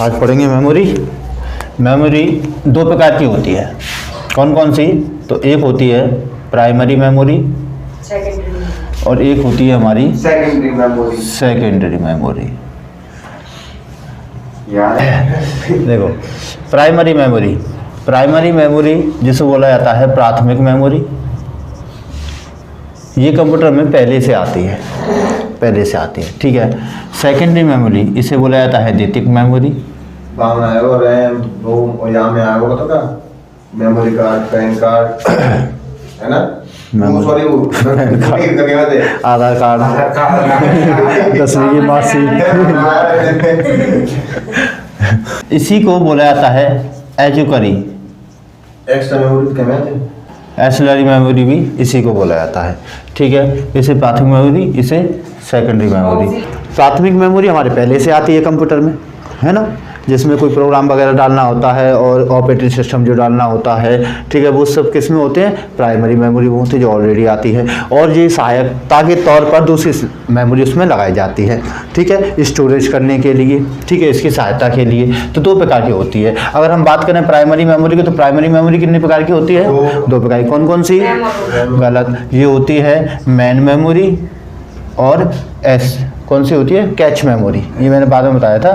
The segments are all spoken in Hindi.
आज पढ़ेंगे मेमोरी। मेमोरी दो प्रकार की होती है, कौन कौन सी? तो एक होती है प्राइमरी मेमोरी और एक होती है हमारी सेकेंडरी मेमोरी। देखो प्राइमरी मेमोरी जिसे बोला जाता है प्राथमिक मेमोरी, ये कंप्यूटर में पहले से आती है, ठीक है। सेकेंडरी मेमोरी इसे बोला जाता है द्वितीयक memory. Memory card, pan card है ना, आधार कार्ड, 10वीं की मार्कशीट। इसी को बोला जाता है एजुकरी। एक्सलरी मेमोरी भी इसी को बोला जाता है, ठीक है। इसे प्राथमिक मेमोरी, इसे सेकेंडरी मेमोरी। प्राथमिक मेमोरी हमारे पहले से आती है कंप्यूटर में, है ना, जिसमें कोई प्रोग्राम वगैरह डालना होता है और ऑपरेटिंग सिस्टम जो डालना होता है, ठीक है, वो सब किस में होते हैं? प्राइमरी मेमोरी में होती है, जो ऑलरेडी आती है। और ये सहायकता के तौर पर दूसरी मेमोरी उसमें लगाई जाती है, ठीक है, स्टोरेज करने के लिए, ठीक है, इसकी सहायता के लिए। तो दो प्रकार की होती है। अगर हम बात करें प्राइमरी मेमोरी की, तो प्राइमरी मेमोरी कितने प्रकार की होती है? दो प्रकार की। कौन कौन सी? गलत, ये होती है मेन मेमोरी और कौन सी होती है? Cache memory. ये मैंने बाद में बताया था,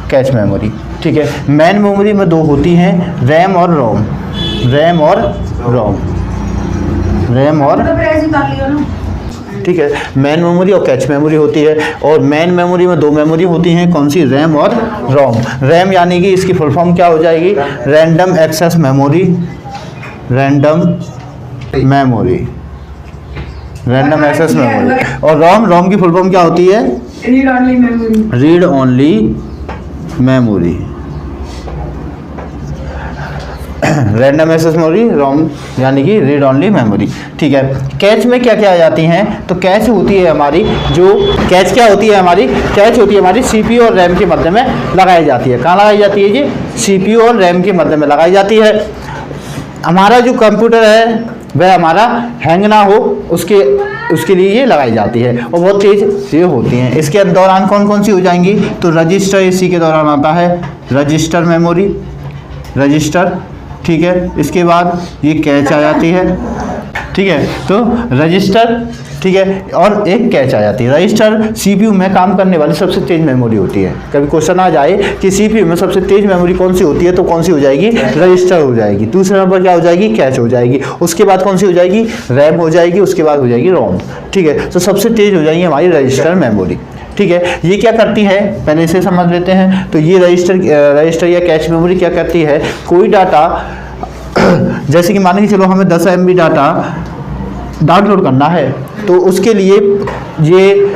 कैच मेमोरी, ठीक है। मेन मेमोरी में दो होती हैं, रैम और रोम। ठीक है, मेन मेमोरी और कैच मेमोरी होती है। और मेन मेमोरी में दो मेमोरी होती हैं, कौन सी? रैम और रोम। रैम यानी कि इसकी फुल फॉर्म क्या हो जाएगी? Random access memory. और रोम की फुल फॉर्म क्या होती है? Read only memory. Random access memory, ROM यानी कि रीड ओनली मेमोरी, ठीक है। कैच में क्या क्या आ जाती हैं? तो कैच होती है हमारी कैच होती है हमारी सीपीयू और रैम के मध्य में लगाई जाती है। कहाँ लगाई जाती है जी? सीपीयू और रैम के मध्य में लगाई जाती है। हमारा जो कंप्यूटर है वह हमारा हैंग ना हो, उसके लिए ये लगाई जाती है और बहुत तेज ये होती हैं। इसके दौरान कौन कौन सी हो जाएंगी? तो रजिस्टर इसी के दौरान आता है, रजिस्टर मेमोरी, ठीक है। इसके बाद ये कैच आ जाती है, ठीक है। तो रजिस्टर, ठीक है, और एक कैच आ जाती है। रजिस्टर सीपीयू में काम करने वाली सबसे तेज मेमोरी होती है। कभी क्वेश्चन आ जाए कि सीपीयू में सबसे तेज मेमोरी कौन सी होती है, तो कौन सी हो जाएगी? रजिस्टर हो जाएगी। दूसरे नंबर क्या हो जाएगी? कैच हो जाएगी। उसके बाद कौन सी हो जाएगी? रैम हो जाएगी। उसके बाद हो जाएगी रोम, ठीक है। तो सबसे तेज हो जाएगी हमारी रजिस्टर मेमोरी, ठीक है। ये क्या करती है, पहले इसे समझ लेते हैं। तो ये रजिस्टर या कैच मेमोरी क्या करती है? कोई डाटा, जैसे कि मान के चलो हमें 10 MB डाटा डाउनलोड करना है, तो उसके लिए ये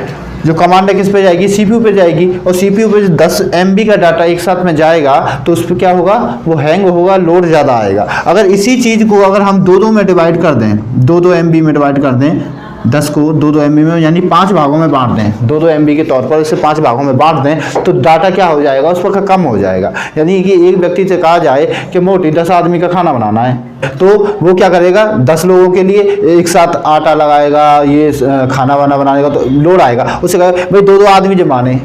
जो कमांड है किस पे जाएगी? सीपीयू पे जाएगी। और सीपीयू पे 10 MB का डाटा एक साथ में जाएगा तो उस पर क्या होगा? वो हैंग होगा, लोड ज़्यादा आएगा। अगर इसी चीज़ को अगर हम दो में डिवाइड कर दें, 2 MB में डिवाइड कर दें, 10 को 2 MB में, यानी 5 भागों में बांट दें, 2 MB के तौर पर इसे 5 भागों में बांट दें, तो डाटा क्या हो जाएगा? उस पर कम हो जाएगा। यानी कि एक व्यक्ति से कहा जाए कि मोटी 10 आदमी का खाना बनाना है, तो वो क्या करेगा? 10 लोगों के लिए एक साथ आटा लगाएगा, ये खाना वाना बनाने का, तो लोड आएगा। उससे कहेगा भाई 2 आदमी जमाने,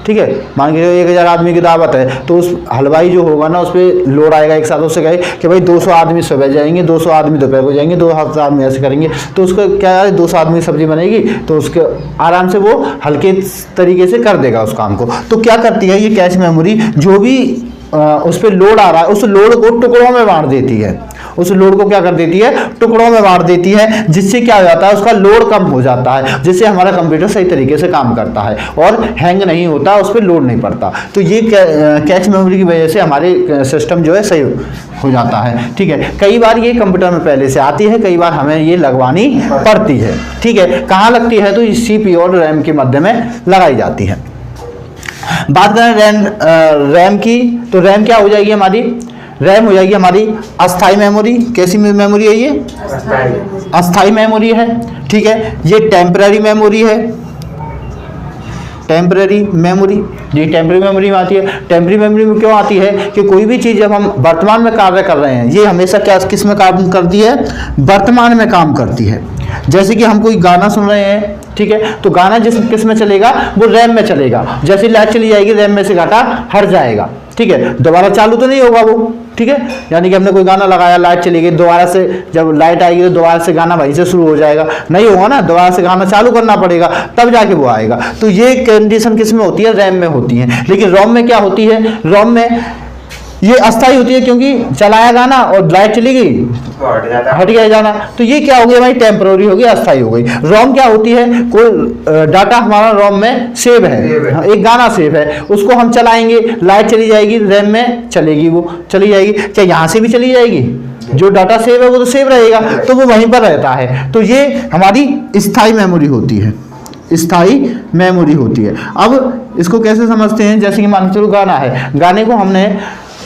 ठीक है। मान के 1000 आदमी की दावत है, तो उस हलवाई जो होगा ना, उस पर लोड आएगा एक साथ। उससे कहे कि भाई 200 आदमी सुबह जाएंगे, 200 आदमी दोपहर को जाएंगे, 2 आदमी ऐसे करेंगे, तो उसका क्या है? 200 आदमी की सब्जी बनेगी, तो उसके आराम से वो हल्के तरीके से कर देगा उस काम को। तो क्या करती है ये कैच मेमोरी? जो भी उस पर लोड आ रहा है, उस लोड को टुकड़ों में बांट देती है। उस लोड को क्या कर देती है? टुकड़ों में बांट देती है, जिससे क्या हो जाता है? उसका लोड कम हो जाता है, जिससे हमारा कंप्यूटर सही तरीके से काम करता है और हैंग नहीं होता, उस पर लोड नहीं पड़ता। तो ये कैच मेमोरी की वजह से हमारे सिस्टम जो है सही हो जाता है, ठीक है। कई बार ये कंप्यूटर में पहले से आती है, कई बार हमें ये लगवानी पड़ती है, ठीक है। कहाँ लगती है? तो सीपीयू और रैम के मध्य में लगाई जाती है। बात करें रैम की, तो रैम क्या हो जाएगी हमारी? रैम हो जाएगी हमारी अस्थाई मेमोरी। कैसी मेमोरी है ये? अस्थाई मेमोरी है, ठीक है। ये टेम्पररी मेमोरी है, टेम्परेरी मेमोरी, ये टेम्परेरी मेमोरी में आती है। टेम्परेरी मेमोरी में क्यों आती है कि कोई भी चीज़ जब हम वर्तमान में कार्य कर रहे हैं, ये हमेशा क्या किस में काम करती है, वर्तमान में काम करती है। जैसे कि हम कोई गाना सुन रहे हैं, ठीक है, तो गाना जिस किस में चलेगा, वो रैम में चलेगा। जैसे लाइट चली जाएगी रैम में से डाटा हट जाएगा, ठीक है, दोबारा चालू तो नहीं होगा वो, ठीक है। यानी कि हमने कोई गाना लगाया, लाइट चली गई, दोबारा से जब लाइट आएगी तो दोबारा से गाना वहीं से शुरू हो जाएगा, नहीं होगा ना, दोबारा से गाना चालू करना पड़ेगा तब जाके वो आएगा। तो ये कंडीशन किस में होती है, रैम में होती है। लेकिन रोम में क्या होती है, रोम में ये अस्थायी होती है, क्योंकि चलाया गाना और लाइट चली गई हट गया जाना, तो ये क्या हो गया भाई, टेम्पररी हो गई, अस्थायी हो गई। रोम क्या होती है, कोई डाटा हमारा रोम में सेव है, हाँ, एक गाना सेव है, उसको हम चलाएंगे, लाइट चली जाएगी, रैम में चलेगी, वो चली जाएगी। क्या यहाँ से भी चली जाएगी, जो डाटा सेव है वो तो सेव रहेगा, तो वो वहीं पर रहता है। तो ये हमारी स्थायी मेमोरी होती है, स्थायी मेमोरी होती है। अब इसको कैसे समझते हैं, जैसे कि मान के चलो गाना है, गाने को हमने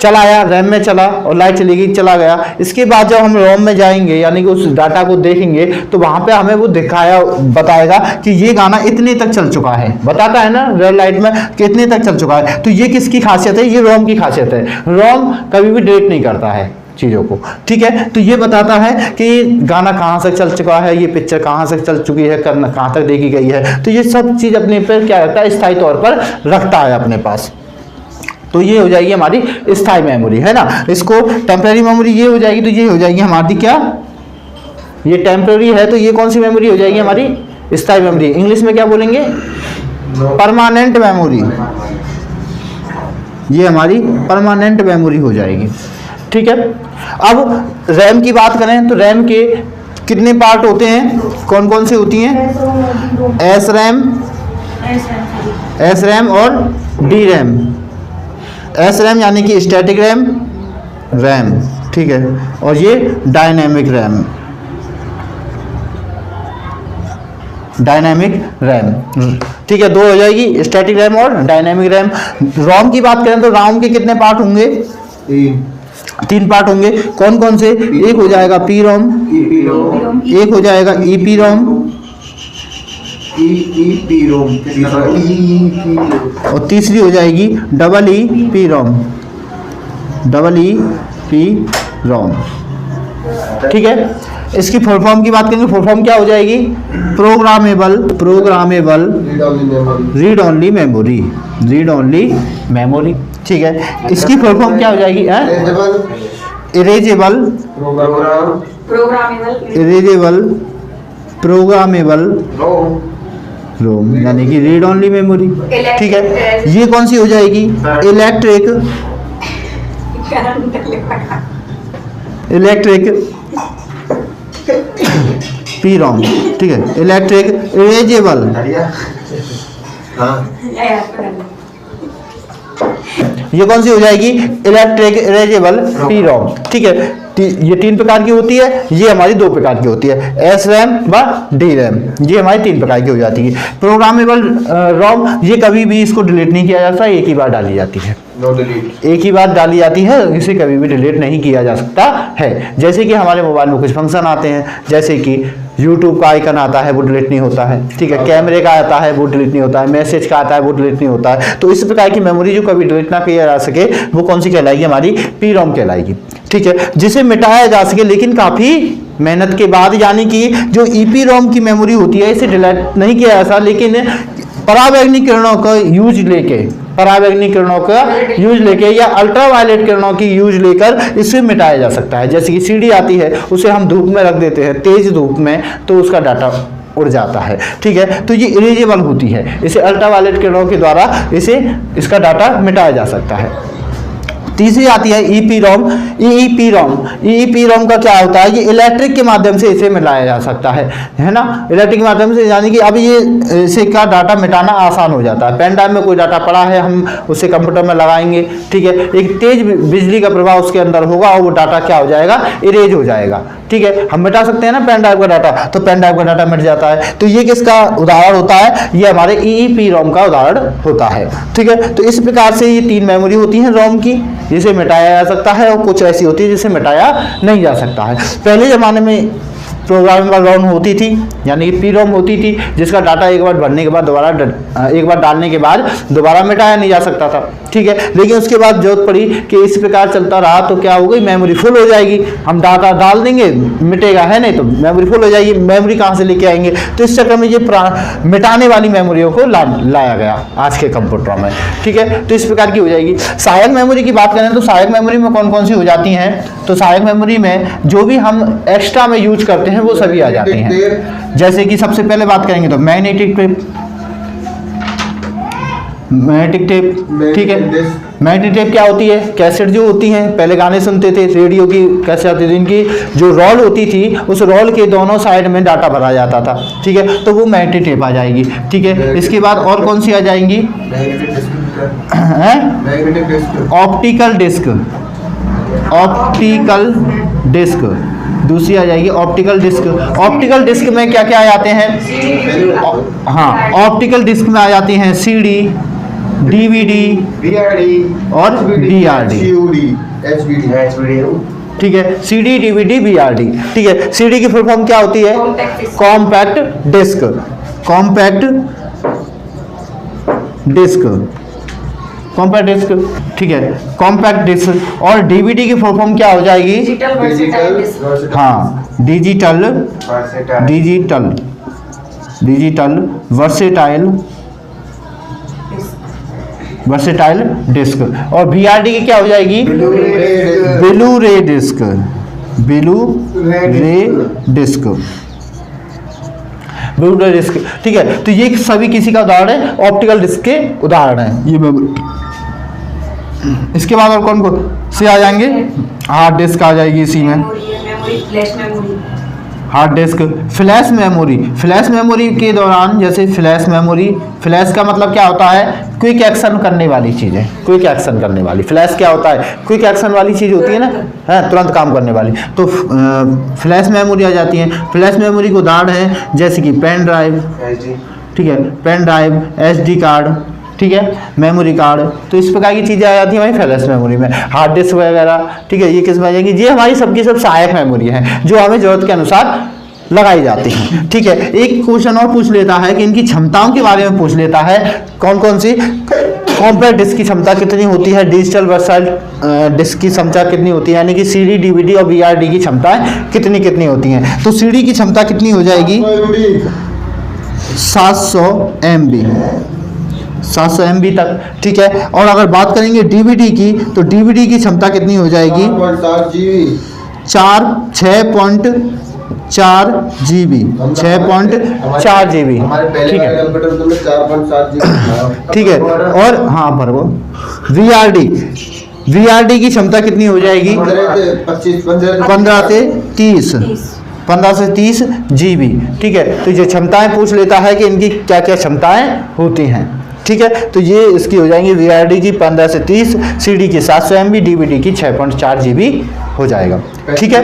चलाया, रैम में चला और लाइट चली गई, चला गया। इसके बाद जब हम रोम में जाएंगे, यानी कि उस डाटा को देखेंगे, तो वहाँ पे हमें वो दिखाया बताएगा कि ये गाना इतने तक चल चुका है, बताता है ना रेड लाइट में कि इतने तक चल चुका है। तो ये किसकी खासियत है, ये रोम की खासियत है। रोम कभी भी डिलीट नहीं करता है चीज़ों को, ठीक है। तो ये बताता है कि गाना कहाँ से चल चुका है, ये पिक्चर कहाँ से चल चुकी है, कहाँ तक देखी गई है। तो ये सब चीज़ अपने पर क्या रखता है, स्थायी तौर पर रखता है अपने पास। तो ये हो जाएगी हमारी स्थायी मेमोरी, है ना। इसको टेम्परेरी मेमोरी ये हो जाएगी, तो ये हो जाएगी हमारी क्या, ये टेम्परेरी है, तो ये कौन सी मेमोरी हो जाएगी, हमारी स्थायी मेमोरी। इंग्लिश में क्या बोलेंगे, परमानेंट मेमोरी, ये हमारी परमानेंट मेमोरी हो जाएगी, ठीक है। अब रैम की बात करें तो रैम के कितने पार्ट होते हैं, कौन कौन से होती हैं, एस रैम और डी रैम। एस रैम यानी कि स्टैटिक रैम, ठीक है, और ये डायनेमिक रैम, ठीक है, दो हो जाएगी, स्टैटिक रैम और डायनेमिक रैम। रोम की बात करें तो रोम के कितने पार्ट होंगे, तीन पार्ट होंगे। कौन कौन से, एक हो जाएगा पी रोम, एक हो जाएगा ईपी रोम, और तीसरी हो जाएगी डबल ई पी रोम, ठीक है। इसकी फुल फॉर्म की बात करेंगे, फुल फॉर्म क्या हो जाएगी, प्रोग्रामेबल रीड ओनली मेमोरी, ठीक है। इसकी फुल फॉर्म क्या हो जाएगी, इरेजेबल प्रोग्रामेबल रोम, यानी कि रीड ओनली मेमोरी, ठीक है। ये कौन सी हो जाएगी, इलेक्ट्रिक पी रोम, ठीक है। इलेक्ट्रिक इरेजेबल, ये कौन सी हो जाएगी, इलेक्ट्रिक इरेजेबल पी रोम, ठीक है। ये तीन प्रकार की होती है, ये हमारी दो प्रकार की होती है, एस रैम व डी रैम, ये हमारी तीन प्रकार की हो जाती है। प्रोग्रामेबल रोम, ये कभी भी इसको डिलीट नहीं किया जाता, एक ही बार डाली जाती है, एक ही बार डाली जाती है, इसे कभी भी डिलीट नहीं किया जा सकता है। जैसे कि हमारे मोबाइल में कुछ फंक्शन आते हैं, जैसे कि यूट्यूब का आइकन आता है, वो डिलीट नहीं होता है, ठीक है, कैमरे का आता है, वो डिलीट नहीं होता है, मैसेज का आता है, वो डिलीट नहीं होता है। तो इस प्रकार की मेमोरी जो कभी डिलीट ना किया जा सके, वो कौन सी कहलाएगी, हमारी पी रोम कहलाएगी, ठीक है। जिसे मिटाया जा सके लेकिन काफ़ी मेहनत के बाद, यानी कि जो ईपी रोम की मेमोरी होती है, इसे डिलीट नहीं किया जा सकता, लेकिन परावैंगनिक किरणों का यूज लेके, या अल्ट्रावायलेट किरणों की यूज लेकर इसे मिटाया जा सकता है। जैसे कि सीडी आती है, उसे हम धूप में रख देते हैं, तेज धूप में, तो उसका डाटा उड़ जाता है, ठीक है। तो ये इरेजेबल होती है, इसे अल्ट्रावायलेट किरणों के द्वारा इसका डाटा मिटाया जा सकता है। तीसरी आती है ईपी रोम। ईपी रोम का क्या होता है, ये इलेक्ट्रिक के माध्यम से इसे मिलाया जा सकता है ना, इलेक्ट्रिक के माध्यम से, यानी कि अब ये इसे का डाटा मिटाना आसान हो जाता है। पेन ड्राइव में कोई डाटा पड़ा है, हम उसे कंप्यूटर में लगाएंगे, ठीक है, एक तेज बिजली का प्रभाव उसके अंदर होगा और वो डाटा क्या हो जाएगा, इरेज हो जाएगा, ठीक है। हम मिटा सकते हैं ना पेन ड्राइव का डाटा, तो पेन ड्राइव का डाटा मिट जाता है। तो ये किसका उदाहरण होता है, ये हमारे ईपी रोम का उदाहरण होता है, ठीक है। तो इस प्रकार से ये तीन मेमोरी होती हैं रोम की, जिसे मिटाया जा सकता है, और कुछ ऐसी होती है जिसे मिटाया नहीं जा सकता है। पहले ज़माने में प्रोग्रामेबल रोम होती थी, यानी कि पी रोम होती थी, जिसका डाटा एक बार भरने के बाद एक बार डालने के बाद दोबारा मिटाया नहीं जा सकता था। ठीक है, लेकिन उसके बाद जरूरत पड़ी कि इस प्रकार चलता रहा तो क्या होगी, मेमोरी फुल हो जाएगी। हम डाटा डाल देंगे, मिटेगा है नहीं, तो मेमोरी फुल हो जाएगी। मेमोरी कहाँ से लेके आएंगे? तो इस चक्कर में ये मिटाने वाली मेमोरियों को लाया गया आज के कंप्यूटरों में। ठीक है, तो इस प्रकार की हो जाएगी। सहायक मेमोरी की बात करें तो सहायक मेमोरी में कौन कौन सी हो जाती हैं? तो सहायक मेमोरी में जो भी हम एक्स्ट्रा में यूज करते हैं वो सभी आ जाती हैं। जैसे कि सबसे पहले बात करेंगे तो मैग्नेटिक टेप, ठीक है। मैग्नेटिक टेप क्या होती है? कैसेट जो होती हैं, पहले गाने सुनते थे, रेडियो की कैसेट आती थी, इनकी जो रोल होती थी उस रोल के दोनों साइड में डाटा भरा जाता था। ठीक है, तो वो मैग्नेटिक टेप आ जाएगी। ठीक है, इसके बाद और कौन सी आ जाएंगी? ऑप्टिकल डिस्क, ऑप्टिकल डिस्क दूसरी आ जाएगी ऑप्टिकल डिस्क। ऑप्टिकल डिस्क में क्या क्या आ जाते हैं? हाँ, ऑप्टिकल डिस्क में आ जाती हैं सीडी, डीवीडी और बीआरडी। ठीक है, सीडी, डीवीडी, बीआरडी। ठीक है, सीडी की फुल फॉर्म क्या होती है? Compact disc, compact disc, compact disc. ठीक है, कॉम्पैक्ट डिस्क। और डीवीडी की फुल फॉर्म क्या हो जाएगी? हाँ, डिजिटल वर्सेटाइल डिस्क। और बीआरडी की क्या हो जाएगी? ब्लू रे डिस्क, ब्लू रे डिस्क। ठीक है, तो ये सभी किसी का उदाहरण है, ऑप्टिकल डिस्क के उदाहरण है ये। इसके बाद और कौन कौन से आ जाएंगे? हार्ड डिस्क आ जाएगी इसी में, hard disk. Flash memory, flash memory के दौरान जैसे फ्लैश मेमोरी, फ्लैश का मतलब क्या होता है? क्विक एक्शन करने वाली चीज़ें, क्विक एक्शन करने वाली। फ्लैश क्या होता है? क्विक एक्शन वाली चीज़ होती है ना, है तुरंत काम करने वाली, तो फ्लैश मेमोरी आ जाती है। फ्लैश मेमोरी के उदाहरण है जैसे कि पेन ड्राइव, ठीक है, पेन ड्राइव, एसडी कार्ड, ठीक है, मेमोरी कार्ड। तो इस प्रकार की चीज़ें आ जाती हैं हमारी फ्लैश मेमोरी में। हार्ड डिस्क वगैरह, ठीक है, ये किस में आ जाएगी? ये हमारी सबकी सब सहायक मेमोरी है जो हमें ज़रूरत के अनुसार लगाई जाती हैं। ठीक है, एक क्वेश्चन और पूछ लेता है कि इनकी क्षमताओं के बारे में पूछ लेता है, कौन कौन सी? कॉम्पैक्ट डिस्क की क्षमता कितनी होती है? डिजिटल वर्सेटाइल डिस्क की क्षमता कितनी होती है? यानी कि सीडी, डीवीडी और बीआरडी की क्षमताएं कितनी कितनी होती हैं? तो सीडी की क्षमता कितनी हो जाएगी? 700 MB, 700 MB तक। ठीक है, और अगर बात करेंगे डीवीडी की, तो डीवीडी की क्षमता कितनी हो जाएगी? 6.4 GB, 6.4 GB। ठीक है, ठीक है। और हाँ भरगो वीआरडी की क्षमता कितनी हो जाएगी? 15 से 30 GB। ठीक है, तो ये क्षमताएं पूछ लेता है कि इनकी क्या क्या क्षमताएं होती हैं। ठीक है, तो ये इसकी हो जाएंगी वीआरडी की 15 से 30, सीडी की 700 MB, डीवीडी की 6.4 GB हो जाएगा। ठीक है।